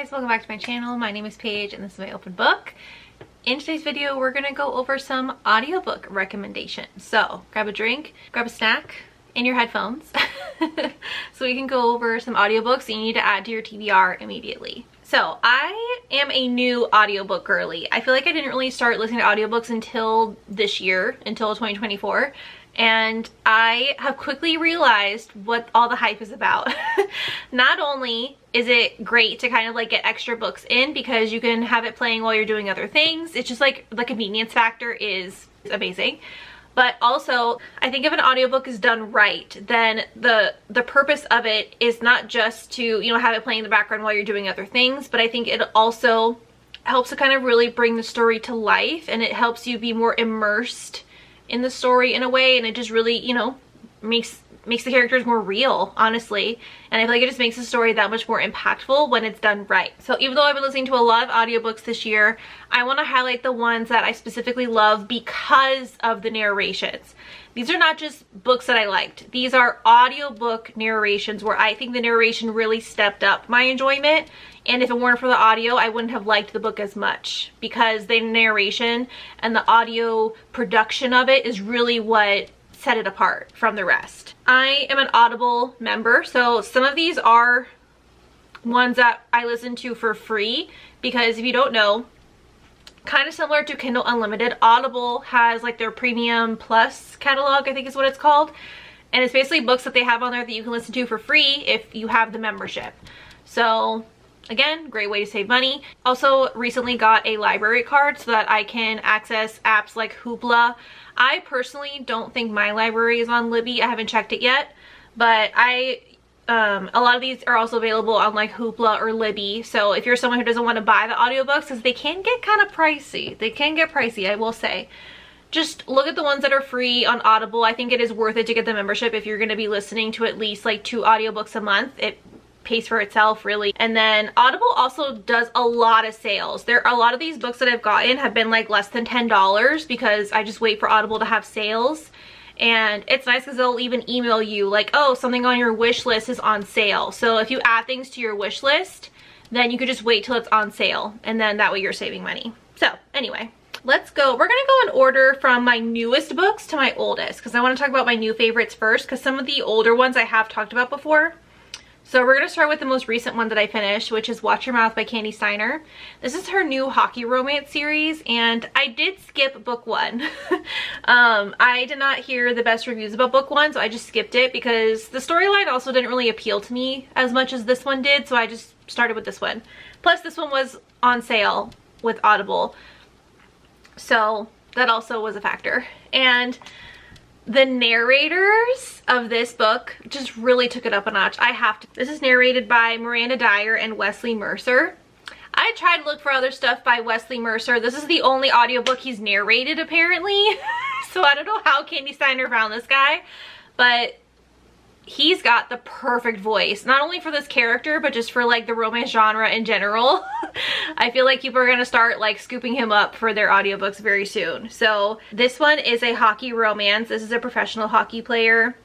guys, welcome back to my channel. My name is Paige and this is my open book. In today's video, we're gonna go over some audiobook recommendations. So grab a drink, grab a snack, and your headphones so we can go over some audiobooks that you need to add to your TBR immediately. So I am a new audiobook girly. I feel like I didn't really start listening to audiobooks until this year, until 2024. And I have quickly realized what all the hype is about. Not only is it great to kind of like get extra books in because you can have it playing while you're doing other things. It's just like the convenience factor is amazing. But also, I think if an audiobook is done right, then the purpose of it is not just to, you know, have it playing in the background while you're doing other things, but I think it also helps to kind of really bring the story to life, and it helps you be more immersed in the story in a way, and it just really, you know, makes the characters more real, honestly. And I feel like it just makes the story that much more impactful when it's done right. So even though I've been listening to a lot of audiobooks this year, I want to highlight the ones that I specifically love because of the narrations. These are not just books that I liked. These are audiobook narrations where I think the narration really stepped up my enjoyment. And if it weren't for the audio, I wouldn't have liked the book as much, because the narration and the audio production of it is really what set it apart from the rest. I am an Audible member, so some of these are ones that I listen to for free, because if you don't know, kind of similar to Kindle Unlimited, Audible has like their Premium Plus catalog, I think is what it's called. And it's basically books that they have on there that you can listen to for free if you have the membership. So again, great way to save money. Also recently got a library card so that I can access apps like Hoopla. I personally don't think my library is on Libby. I haven't checked it yet, but a lot of these are also available on like Hoopla or Libby. So if you're someone who doesn't want to buy the audiobooks, because they can get kind of pricey. They can get pricey, I will say. Just look at the ones that are free on Audible. I think it is worth it to get the membership if you're going to be listening to at least like 2 audiobooks a month. It pays for itself, really. And then Audible also does a lot of sales. There are a lot of these books that I've gotten have been like less than $10 because I just wait for Audible to have sales. And it's nice because they'll even email you like, oh, something on your wish list is on sale. So if you add things to your wish list, then you could just wait till it's on sale, and then that way you're saving money. So anyway, let's go. We're gonna go in order from my newest books to my oldest, because I want to talk about my new favorites first, because some of the older ones I have talked about before. So we're going to start with the most recent one that I finished, which is Watch Your Mouth by Candy Steiner. This is her new hockey romance series, and I did skip book 1. I did not hear the best reviews about book 1, so I just skipped it because the storyline also didn't really appeal to me as much as this one did, so I just started with this one. Plus, this one was on sale with Audible, so that also was a factor. And the narrators of this book just really took it up a notch. This is narrated by Miranda Dyer and Wesley Mercer. I tried to look for other stuff by Wesley Mercer. This is the only audiobook he's narrated, apparently. So I don't know how Candy Steiner found this guy, but he's got the perfect voice, not only for this character, but just for like the romance genre in general. I feel like people are gonna start like scooping him up for their audiobooks very soon. So this one is a hockey romance. This is a professional hockey player,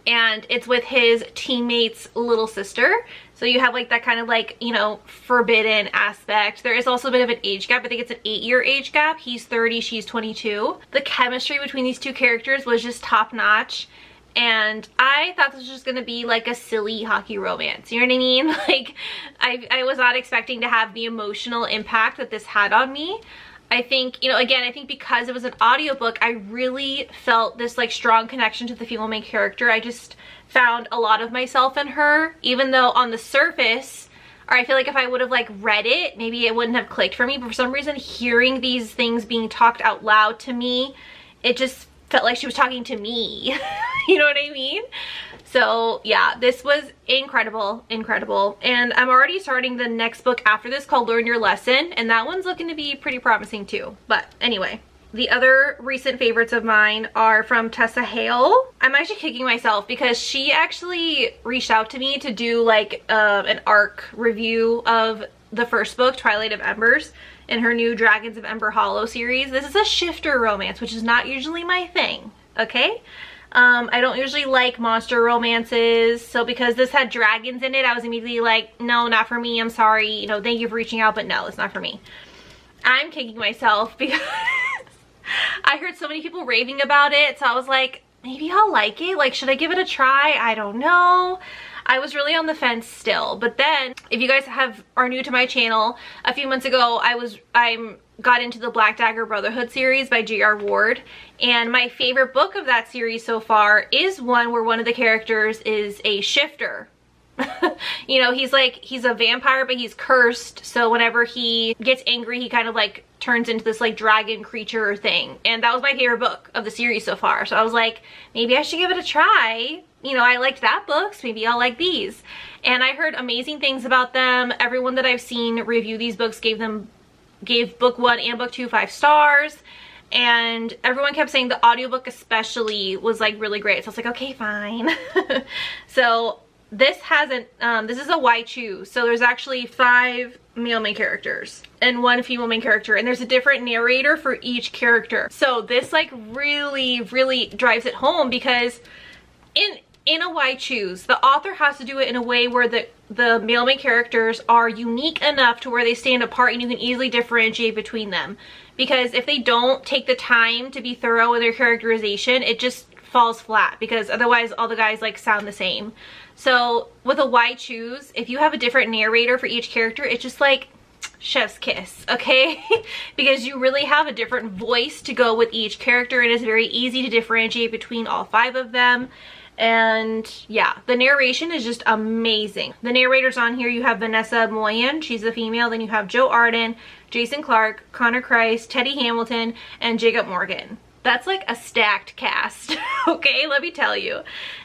and it's with his teammate's little sister. So you have like that kind of like, you know, forbidden aspect. There is also a bit of an age gap. I think it's an 8-year age gap. He's 30, she's 22. The chemistry between these two characters was just top notch. And I thought this was just gonna be like a silly hockey romance, you know what I mean? Like, I was not expecting to have the emotional impact that this had on me. I think, you know, again, I think because it was an audiobook, I really felt this like strong connection to the female main character. I just found a lot of myself in her, even though on the surface, or I feel like if I would have like read it, maybe it wouldn't have clicked for me. But for some reason, hearing these things being talked out loud to me, it just felt like she was talking to me. You know what I mean? So yeah, this was incredible, incredible. And I'm already starting the next book after this called Learn Your Lesson, and that one's looking to be pretty promising too. But anyway, the other recent favorites of mine are from Tessa Hale. I'm actually kicking myself because she actually reached out to me to do like an ARC review of the first book, Twilight of Embers, in her new Dragons of Ember Hollow series. This is a shifter romance, which is not usually my thing, okay? I don't usually like monster romances, so because this had dragons in it, I was immediately like, no, not for me, I'm sorry, you know, thank you for reaching out, but no, it's not for me. I'm kicking myself because I heard so many people raving about it, so I was like, maybe I'll like it. Like, should I give it a try? I don't know. I was really on the fence still. But then, if you guys are new to my channel, a few months ago I got into the Black Dagger Brotherhood series by J.R. Ward, and my favorite book of that series so far is one where one of the characters is a shifter. You know, he's a vampire, but he's cursed, so whenever he gets angry, he kind of like turns into this like dragon creature thing. And that was my favorite book of the series so far, so I was like, maybe I should give it a try. You know, I liked that book, so maybe I'll like these. And I heard amazing things about them. Everyone that I've seen review these books gave book 1 and book 2 5 stars, and everyone kept saying the audiobook especially was like really great, so I was like, okay, fine. So this is a why choose. So there's actually 5 male main characters and 1 female main character, and there's a different narrator for each character. So this like really drives it home, because in a why choose, the author has to do it in a way where the male main characters are unique enough to where they stand apart and you can easily differentiate between them. Because if they don't take the time to be thorough in their characterization, it just falls flat, because otherwise all the guys like sound the same. So with a why choose, if you have a different narrator for each character, it's just like chef's kiss, okay? Because you really have a different voice to go with each character, and it's very easy to differentiate between all 5 of them. And yeah, the narration is just amazing. The narrators on here, you have Vanessa Moyen, she's a female, then you have Joe Arden, Jason Clark, Connor Christ, Teddy Hamilton, and Jacob Morgan. That's like a stacked cast, okay, let me tell you.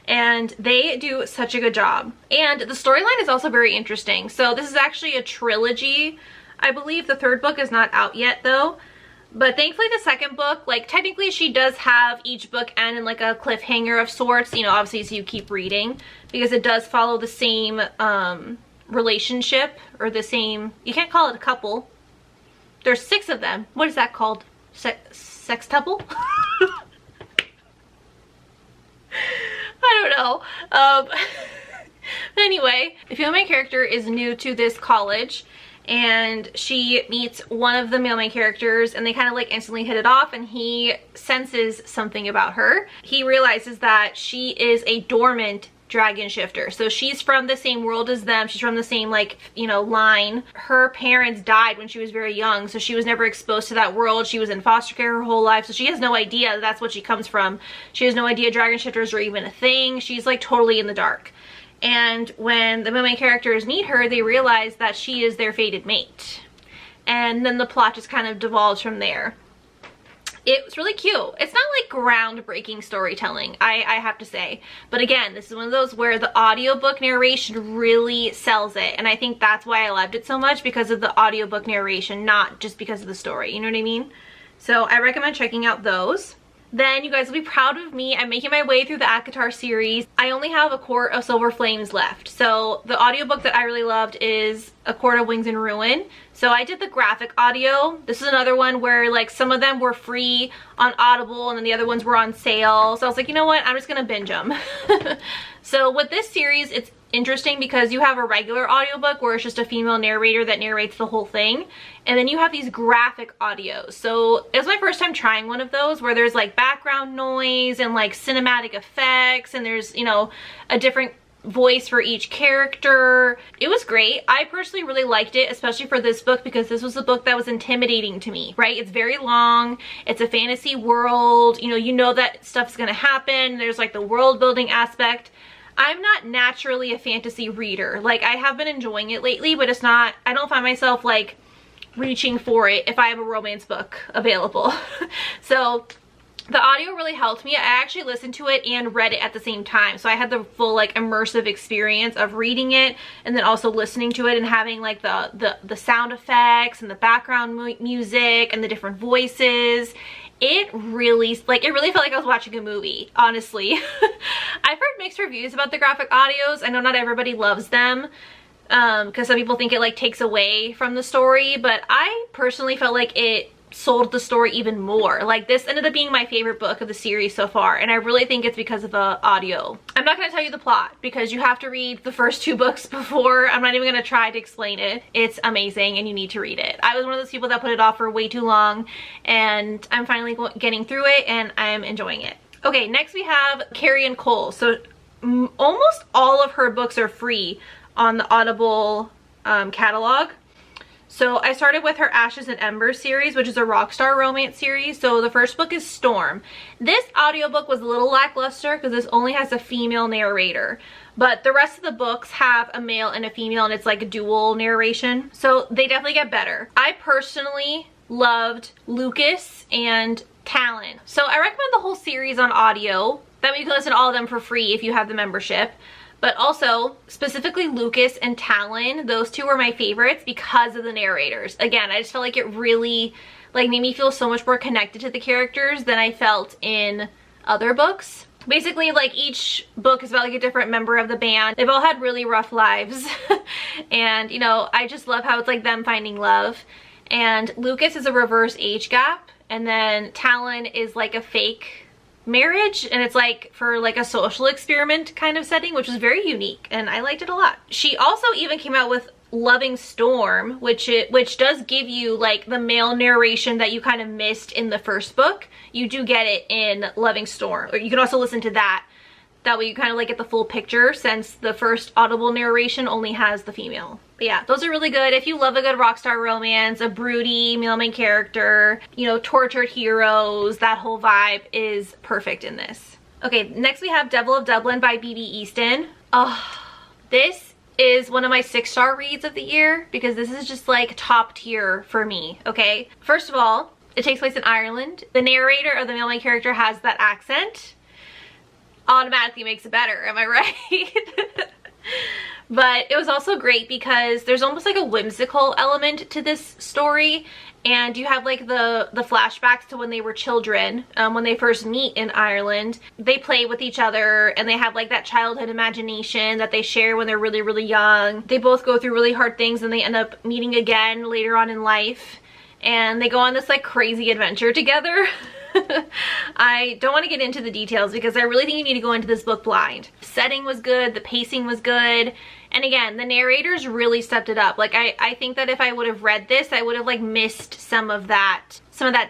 And they do such a good job. And the storyline is also very interesting. So this is actually a trilogy. I believe the 3rd book is not out yet though. But thankfully the 2nd book, like technically she does have each book end in like a cliffhanger of sorts, you know, obviously, so you keep reading, because it does follow the same relationship, or the same, you can't call it a couple. There's 6 of them. What is that called? Sextuple? I don't know. But anyway, the female main character is new to this college, and she meets one of the male main characters, and they kind of like instantly hit it off, and he senses something about her. He realizes that she is a dormant dragon shifter. So she's from the same world as them. She's from the same, like, you know, line. Her parents died when she was very young, so she was never exposed to that world. She was in foster care her whole life, so she has no idea that's what she comes from. She has no idea dragon shifters are even a thing. She's like totally in the dark. And when the main characters meet her, they realize that she is their fated mate. And then the plot just kind of devolves from there. It was really cute. It's not like groundbreaking storytelling, I have to say. But again, this is one of those where the audiobook narration really sells it. And I think that's why I loved it so much, because of the audiobook narration, not just because of the story. You know what I mean? So I recommend checking out those. Then you guys will be proud of me. I'm making my way through the ACOTAR series. I only have A Court of Silver Flames left. So the audiobook that I really loved is A Court of Wings and Ruin. So I did the graphic audio. This is another one where like some of them were free on Audible and then the other ones were on sale. So I was like, you know what? I'm just gonna binge them. So with this series, it's interesting because you have a regular audiobook where it's just a female narrator that narrates the whole thing, and then you have these graphic audios. So it was my first time trying one of those where there's like background noise and like cinematic effects, and there's, you know, a different voice for each character. It was great. I personally really liked it, especially for this book, because this was a book that was intimidating to me, right? It's very long. It's a fantasy world. You know that stuff's gonna happen. There's like the world building aspect. I'm not naturally a fantasy reader. Like, I have been enjoying it lately, but it's not, I don't find myself like reaching for it if I have a romance book available. So the audio really helped me. I actually listened to it and read it at the same time. So I had the full like immersive experience of reading it and then also listening to it and having like the sound effects and the background music and the different voices. It really felt like I was watching a movie, honestly. I've heard mixed reviews about the graphic audios. I know not everybody loves them because some people think it like takes away from the story, but I personally felt like it sold the story even more. Like, this ended up being my favorite book of the series so far, and I really think it's because of the audio. I'm not going to tell you the plot because you have to read the first 2 books before. I'm not even going to try to explain it. It's amazing and you need to read it. I was one of those people that put it off for way too long, and I'm finally getting through it and I'm enjoying it. Okay, next we have Carrie and Cole. So almost all of her books are free on the Audible catalog. So I started with her Ashes and Embers series, which is a rockstar romance series. So the first book is Storm. This audiobook was a little lackluster because this only has a female narrator. But the rest of the books have a male and a female, and it's like a dual narration. So they definitely get better. I personally loved Lucas and Talon. So I recommend the whole series on audio. That way you can listen to all of them for free if you have the membership. But also, specifically Lucas and Talon, those 2 were my favorites because of the narrators. Again, I just felt like it really made me feel so much more connected to the characters than I felt in other books. Basically, like, each book is about like a different member of the band. They've all had really rough lives. And, you know, I just love how it's like them finding love. And Lucas is a reverse age gap. And then Talon is like a fake marriage, and it's like for like a social experiment kind of setting, which was very unique and I liked it a lot. She also even came out with Loving Storm, which does give you like the male narration that you kind of missed in the first book. You do get it in Loving Storm, or you can also listen to that. That way you kind of like get the full picture, since the first Audible narration only has the female. But yeah, those are really good. If you love a good rockstar romance, a broody male main character, you know, tortured heroes, that whole vibe is perfect in this. Okay, next we have Devil of Dublin by B.B. Easton. Oh, this is one of my 6-star reads of the year because this is just like top tier for me, okay? First of all, it takes place in Ireland. The narrator of the male main character has that accent. Automatically makes it better, am I right? But it was also great because there's almost like a whimsical element to this story, and you have like the flashbacks to when they were children, when they first meet in Ireland. They play with each other and they have like that childhood imagination that they share when they're really, really young. They both go through really hard things and they end up meeting again later on in life, and they go on this like crazy adventure together. I don't want to get into the details because I really think you need to go into this book blind. Setting was good, the pacing was good, and again, the narrators really stepped it up. Like I think that if I would have read this, I would have like missed some of that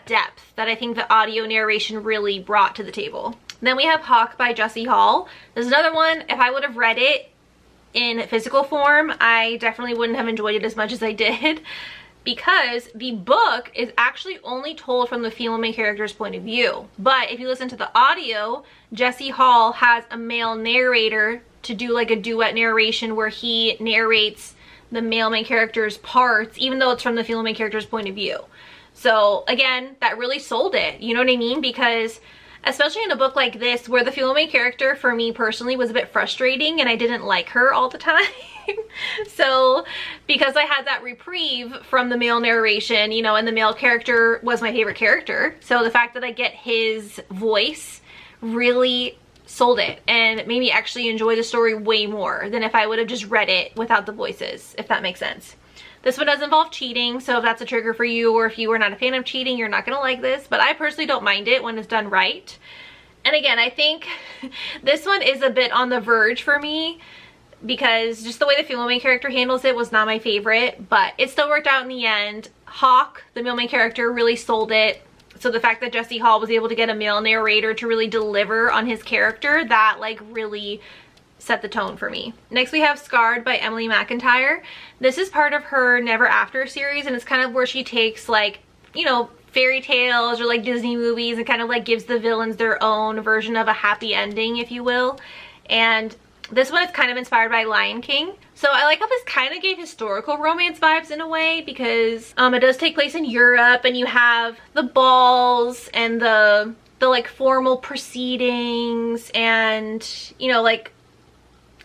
depth that I think the audio narration really brought to the table. Then we have Hawk by Jesse Hall. There's another one, if I would have read it in physical form, I definitely wouldn't have enjoyed it as much as I did, because the book is actually only told from the female main character's point of view. But if you listen to the audio, Jesse Hall has a male narrator to do like a duet narration where he narrates the male main character's parts, even though it's from the female main character's point of view. So again, that really sold it, you know what I mean? Because especially in a book like this where the female main character for me personally was a bit frustrating and I didn't like her all the time. So because I had that reprieve from the male narration, you know, and the male character was my favorite character, so the fact that I get his voice really sold it and made me actually enjoy the story way more than if I would have just read it without the voices, if that makes sense. This one does involve cheating, so if that's a trigger for you, or if you are not a fan of cheating, you're not gonna like this, but I personally don't mind it when it's done right. And again, I think this one is a bit on the verge for me because just the way the female main character handles it was not my favorite, but it still worked out in the end. Hawk, the male main character, really sold it. So the fact that Jesse Hall was able to get a male narrator to really deliver on his character, that like really set the tone for me. Next we have Scarred by Emily McIntyre. This is part of her Never After series, and it's kind of where she takes like, you know, fairy tales or like Disney movies and kind of like gives the villains their own version of a happy ending, if you will. And this one is kind of inspired by Lion King. So I like how this kind of gave historical romance vibes in a way, because it does take place in Europe and you have the balls and the like formal proceedings, and you know, like,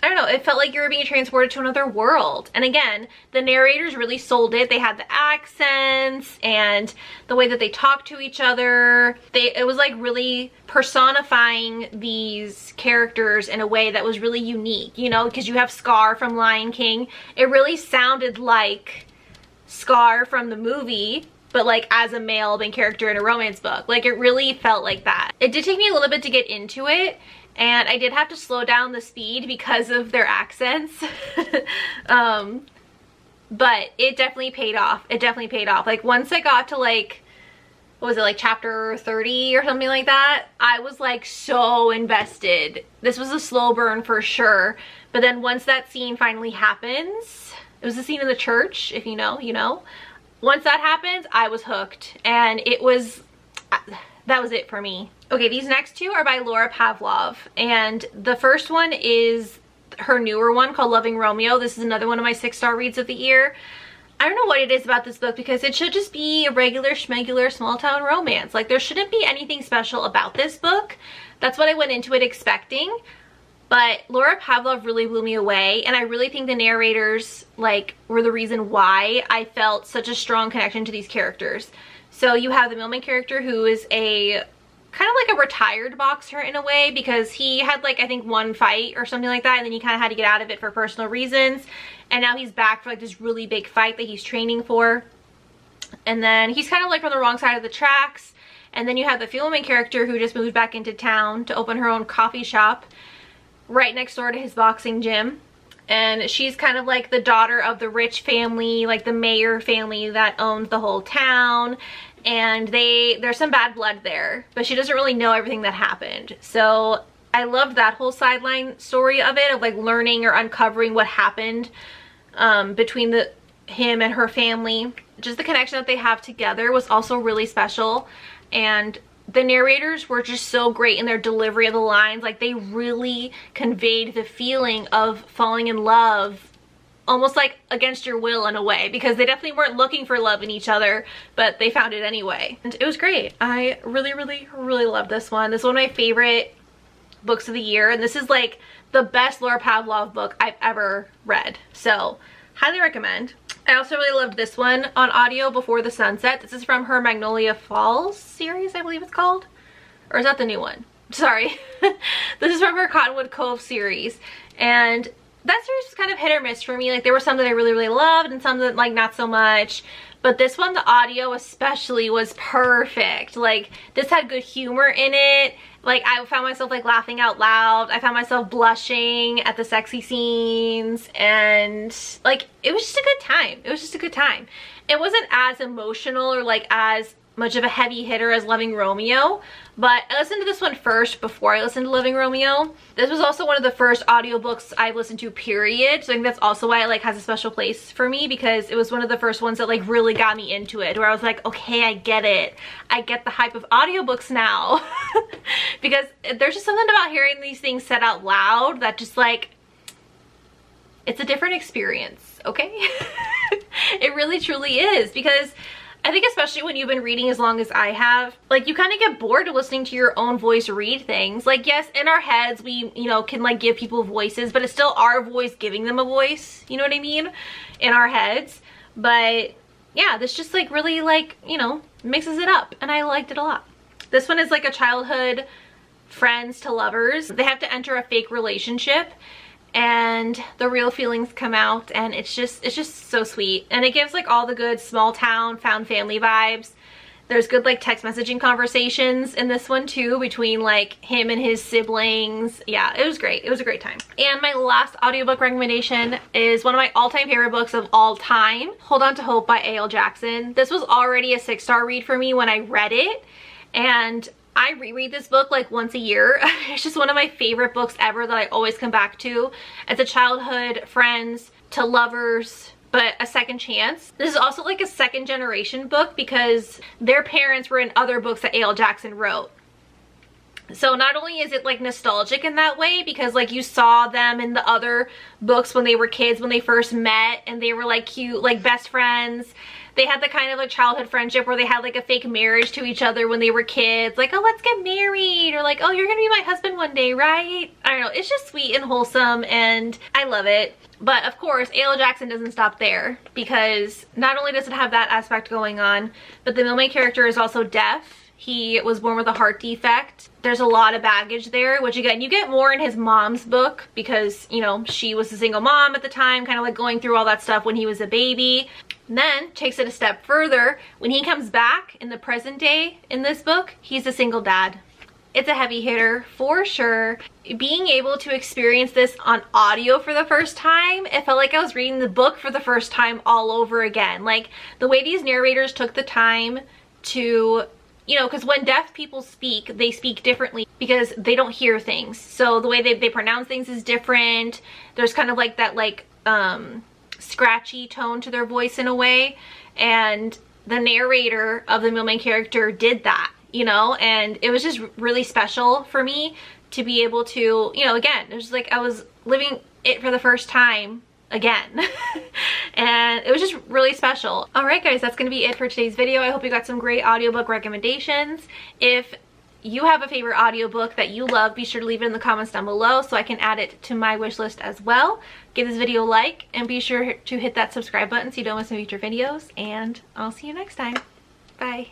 I don't know, it felt like you were being transported to another world. And again, the narrators really sold it. They had the accents and the way that they talked to each other. It was like really personifying these characters in a way that was really unique, you know, because you have Scar from Lion King. It really sounded like Scar from the movie, but like as a male main character in a romance book. Like it really felt like that. It did take me a little bit to get into it, and I did have to slow down the speed because of their accents. But it definitely paid off. It definitely paid off. Like once I got to like, what was it, like chapter 30 or something like that, I was like so invested. This was a slow burn for sure. But then once that scene finally happens, it was the scene in the church, if you know, you know. Once that happens, I was hooked, and it was, that was it for me. Okay, these next two are by Laura Pavlov, and the first one is her newer one called Loving Romeo. This is another one of my 6-star reads of the year. I don't know what it is about this book, because it should just be a regular schmegular small town romance. Like there shouldn't be anything special about this book. That's what I went into it expecting. But Laura Pavlov really blew me away, and I really think the narrators like were the reason why I felt such a strong connection to these characters. So you have the main character, who is a kind of like a retired boxer in a way, because he had like I think one fight or something like that, and then he kind of had to get out of it for personal reasons, and now he's back for like this really big fight that he's training for. And then he's kind of like from the wrong side of the tracks. And then you have the female main character who just moved back into town to open her own coffee shop right next door to his boxing gym, and she's kind of like the daughter of the rich family, like the mayor family that owns the whole town, and there's some bad blood there, but she doesn't really know everything that happened. So I loved that whole sideline story of it, of like learning or uncovering what happened between him and her family. Just the connection that they have together was also really special, and the narrators were just so great in their delivery of the lines. Like they really conveyed the feeling of falling in love, almost like against your will in a way, because they definitely weren't looking for love in each other, but they found it anyway. And it was great. I really, really, really loved this one. This is one of my favorite books of the year, and this is like the best Laura Pavlov book I've ever read. So highly recommend. I also really loved this one on audio, Before the Sunset. This is from her Magnolia Falls series, I believe it's called. Or is that the new one? Sorry. This is from her Cottonwood Cove series. And that series was kind of hit or miss for me. Like there were some that I really, really loved and some that like not so much. But this one, the audio especially, was perfect. Like this had good humor in it. Like I found myself like laughing out loud. I found myself blushing at the sexy scenes, and like it was just a good time. It was just a good time. It wasn't as emotional or like as much of a heavy hitter as Loving Romeo, but I listened to this one first before I listened to Loving Romeo. This was also one of the first audiobooks I've listened to, period. So I think that's also why it like has a special place for me, because it was one of the first ones that like really got me into it, where I was like, okay, I get it. I get the hype of audiobooks now. Because there's just something about hearing these things said out loud that just like, it's a different experience, okay? It really truly is, because I think especially when you've been reading as long as I have, like you kind of get bored of listening to your own voice read things. Like yes, in our heads we, you know, can like give people voices, but it's still our voice giving them a voice, you know what I mean, in our heads. But yeah, this just like really like, you know, mixes it up, and I liked it a lot. This one is like a childhood friends to lovers. They have to enter a fake relationship, and the real feelings come out, and it's just so sweet. And it gives like all the good small town found family vibes. There's good like text messaging conversations in this one too, between like him and his siblings. Yeah, it was great. It was a great time. And my last audiobook recommendation is one of my all-time favorite books of all time, Hold On to Hope by A.L. Jackson. This was already a 6-star read for me when I read it, and I reread this book like once a year. It's just one of my favorite books ever that I always come back to. It's a childhood friends to lovers, but a second chance. This is also like a second generation book, because their parents were in other books that A.L. Jackson wrote. So not only is it like nostalgic in that way, because like you saw them in the other books when they were kids, when they first met, and they were like cute, like best friends. They had the kind of like childhood friendship where they had like a fake marriage to each other when they were kids. Like, oh, let's get married. Or like, oh, you're gonna be my husband one day, right? I don't know. It's just sweet and wholesome, and I love it. But of course, A.L. Jackson doesn't stop there, because not only does it have that aspect going on, but the main character is also deaf. He was born with a heart defect. There's a lot of baggage there, which again, you get more in his mom's book, because, you know, she was a single mom at the time, kind of like going through all that stuff when he was a baby. And then takes it a step further. When he comes back in the present day in this book, he's a single dad. It's a heavy hitter for sure. Being able to experience this on audio for the first time, it felt like I was reading the book for the first time all over again. Like the way these narrators took the time to, you know, because when deaf people speak, they speak differently because they don't hear things. So the way they pronounce things is different. There's kind of like that scratchy tone to their voice in a way, and the narrator of the main character did that, you know, and it was just really special for me to be able to, you know, again, it was like I was living it for the first time again. And it was just really special. All right guys, that's gonna be it for today's video. I hope you got some great audiobook recommendations. If you have a favorite audiobook that you love, be sure to leave it in the comments down below so I can add it to my wish list as well. Give this video a like and be sure to hit that subscribe button so you don't miss any future videos, and I'll see you next time. Bye.